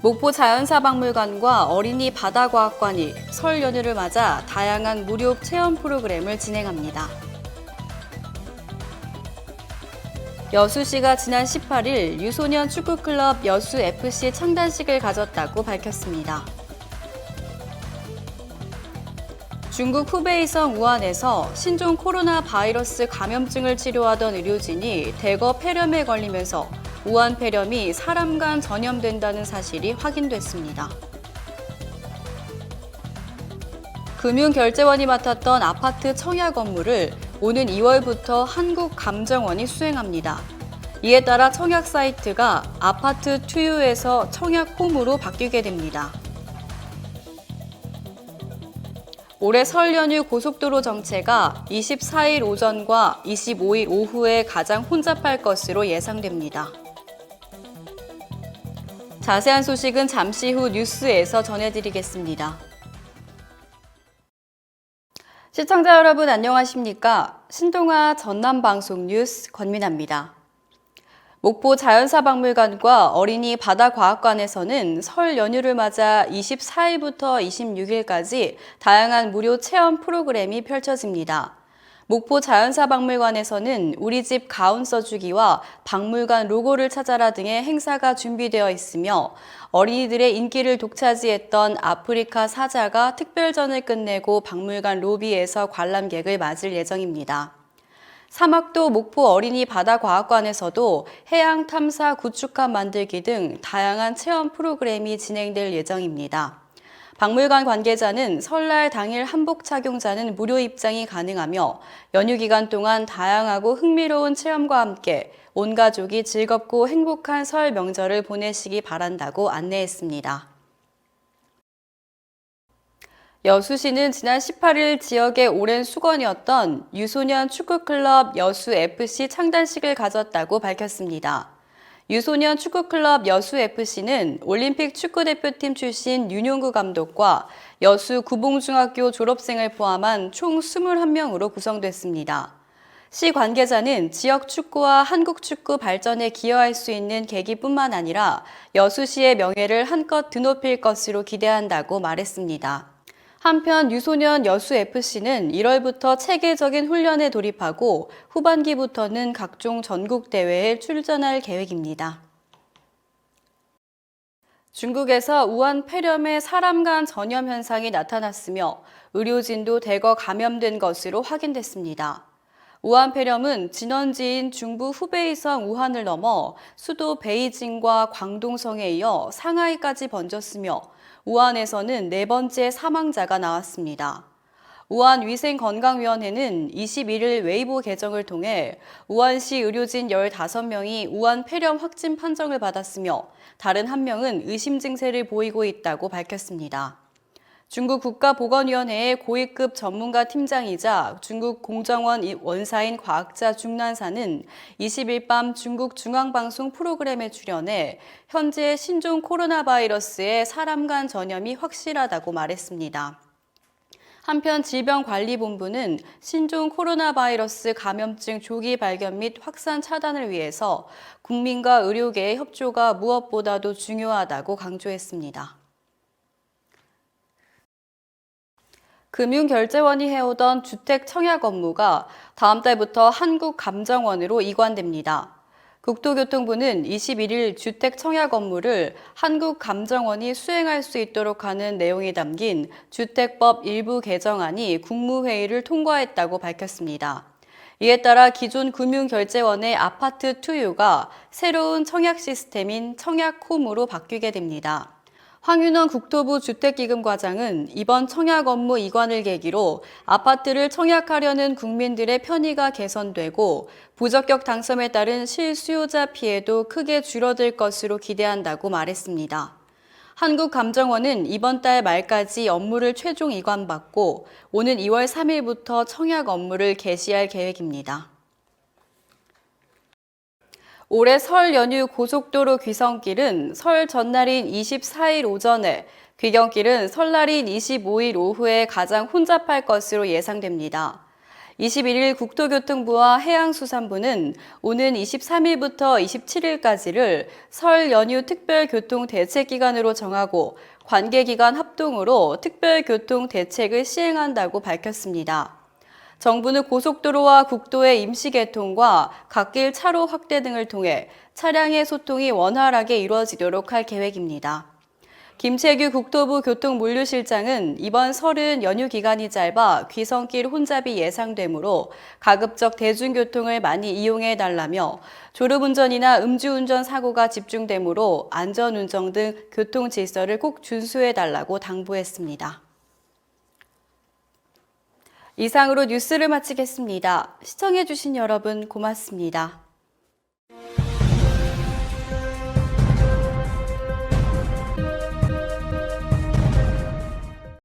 목포 자연사박물관과 어린이 바다과학관이 설 연휴를 맞아 다양한 무료 체험 프로그램을 진행합니다. 여수시가 지난 18일 유소년 축구클럽 여수FC 창단식을 가졌다고 밝혔습니다. 중국 후베이성 우한에서 신종 코로나 바이러스 감염증을 치료하던 의료진이 대거 폐렴에 걸리면서 우한 폐렴이 사람 간 전염된다는 사실이 확인됐습니다. 금융결제원이 맡았던 아파트 청약 업무를 오는 2월부터 한국감정원이 수행합니다. 이에 따라 청약 사이트가 아파트 투유에서 청약홈으로 바뀌게 됩니다. 올해 설 연휴 고속도로 정체가 24일 오전과 25일 오후에 가장 혼잡할 것으로 예상됩니다. 자세한 소식은 잠시 후 뉴스에서 전해드리겠습니다. 시청자 여러분 안녕하십니까? 신동아 전남방송 뉴스 권민아입니다. 목포 자연사박물관과 어린이 바다과학관에서는 설 연휴를 맞아 24일부터 26일까지 다양한 무료 체험 프로그램이 펼쳐집니다. 목포 자연사박물관에서는 우리 집 가온 써주기와 박물관 로고를 찾아라 등의 행사가 준비되어 있으며 어린이들의 인기를 독차지했던 아프리카 사자가 특별전을 끝내고 박물관 로비에서 관람객을 맞을 예정입니다. 사막도 목포 어린이 바다과학관에서도 해양 탐사 구축함 만들기 등 다양한 체험 프로그램이 진행될 예정입니다. 박물관 관계자는 설날 당일 한복 착용자는 무료 입장이 가능하며 연휴 기간 동안 다양하고 흥미로운 체험과 함께 온 가족이 즐겁고 행복한 설 명절을 보내시기 바란다고 안내했습니다. 여수시는 지난 18일 지역의 오랜 수건이었던 유소년 축구클럽 여수FC 창단식을 가졌다고 밝혔습니다. 유소년 축구클럽 여수FC는 올림픽 축구대표팀 출신 윤용구 감독과 여수 구봉중학교 졸업생을 포함한 총 21명으로 구성됐습니다. 시 관계자는 지역 축구와 한국 축구 발전에 기여할 수 있는 계기뿐만 아니라 여수시의 명예를 한껏 드높일 것으로 기대한다고 말했습니다. 한편 유소년 여수FC는 1월부터 체계적인 훈련에 돌입하고 후반기부터는 각종 전국대회에 출전할 계획입니다. 중국에서 우한 폐렴의 사람 간 전염 현상이 나타났으며 의료진도 대거 감염된 것으로 확인됐습니다. 우한 폐렴은 진원지인 중부 후베이성 우한을 넘어 수도 베이징과 광동성에 이어 상하이까지 번졌으며 우한에서는 4번째 사망자가 나왔습니다. 우한위생건강위원회는 21일 웨이보 계정을 통해 우한시 의료진 15명이 우한 폐렴 확진 판정을 받았으며 다른 1명은 의심 증세를 보이고 있다고 밝혔습니다. 중국 국가보건위원회의 고위급 전문가 팀장이자 중국 공정원 원사인 과학자 중난사는 20일 밤 중국 중앙방송 프로그램에 출연해 현재 신종 코로나 바이러스의 사람 간 전염이 확실하다고 말했습니다. 한편 질병관리본부는 신종 코로나 바이러스 감염증 조기 발견 및 확산 차단을 위해서 국민과 의료계의 협조가 무엇보다도 중요하다고 강조했습니다. 금융결제원이 해오던 주택 청약 업무가 다음 달부터 한국감정원으로 이관됩니다. 국토교통부는 21일 주택 청약 업무를 한국감정원이 수행할 수 있도록 하는 내용이 담긴 주택법 일부 개정안이 국무회의를 통과했다고 밝혔습니다. 이에 따라 기존 금융결제원의 아파트 투유가 새로운 청약 시스템인 청약홈으로 바뀌게 됩니다. 황윤원 국토부 주택기금과장은 이번 청약 업무 이관을 계기로 아파트를 청약하려는 국민들의 편의가 개선되고 부적격 당첨에 따른 실수요자 피해도 크게 줄어들 것으로 기대한다고 말했습니다. 한국감정원은 이번 달 말까지 업무를 최종 이관받고 오는 2월 3일부터 청약 업무를 개시할 계획입니다. 올해 설 연휴 고속도로 귀성길은 설 전날인 24일 오전에, 귀경길은 설날인 25일 오후에 가장 혼잡할 것으로 예상됩니다. 21일 국토교통부와 해양수산부는 오는 23일부터 27일까지를 설 연휴 특별교통대책기간으로 정하고 관계기관 합동으로 특별교통대책을 시행한다고 밝혔습니다. 정부는 고속도로와 국도의 임시 개통과 갓길 차로 확대 등을 통해 차량의 소통이 원활하게 이루어지도록 할 계획입니다. 김채규 국토부 교통물류실장은 이번 설은 연휴 기간이 짧아 귀성길 혼잡이 예상되므로 가급적 대중교통을 많이 이용해달라며 졸음운전이나 음주운전 사고가 집중되므로 안전운전 등 교통 질서를 꼭 준수해달라고 당부했습니다. 이상으로 뉴스를 마치겠습니다. 시청해주신 여러분 고맙습니다.